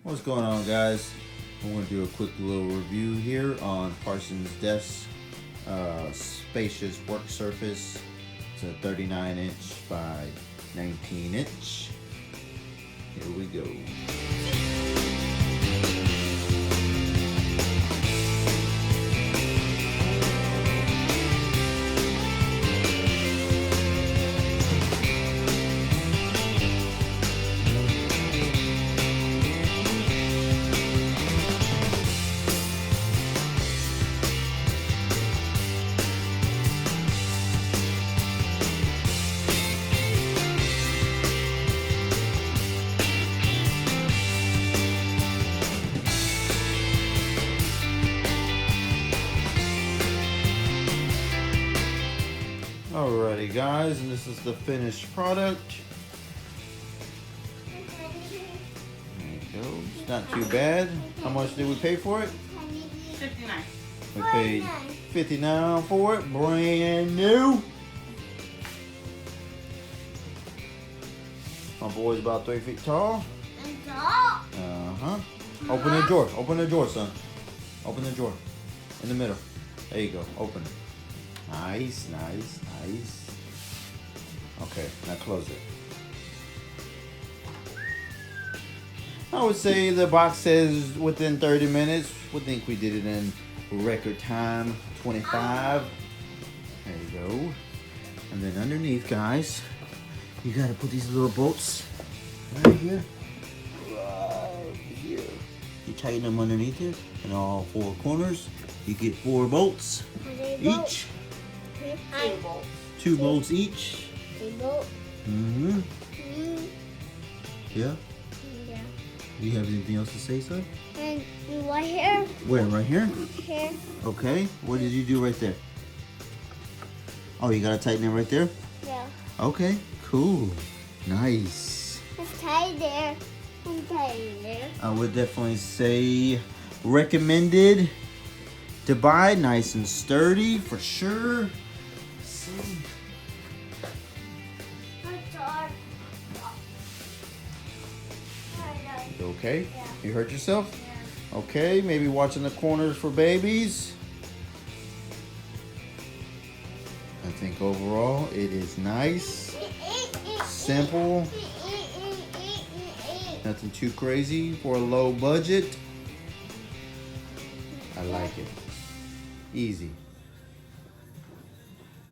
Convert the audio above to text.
What's going on, guys? I'm going to do a quick little review here on Parsons desk spacious work surface. It's a 39-inch by 19-inch. Here we go. Alrighty, guys, and this is the finished product. There you go. It's not too bad. How much did we pay for it? $59. We paid $59 for it, brand new. My boy's about 3 feet tall. Open the drawer. Open the drawer, son. Open the drawer. In the middle. There you go. Open it. Nice, nice, nice. Okay, now close it. I would say the box says within 30 minutes. We think we did it in record time, 25. There you go. And then underneath, guys, you gotta put these little bolts right here. Right here. You tighten them underneath here, and all 4 corners. You get 4 bolts each. 2 bolts each. Mm-hmm. Yeah? Yeah. Do you have anything else to say, son? And right here. Where? Right here? Here. Okay. What did you do right there? Oh, you gotta tighten it right there? Yeah. Okay. Cool. Nice. It's tight there. And tight there. I would definitely say recommended to buy. Nice and sturdy for sure. You okay? Yeah. You hurt yourself? Yeah. Okay, maybe watching the corners for babies. I think overall it is nice, simple, nothing too crazy for a low budget. I like it. Easy.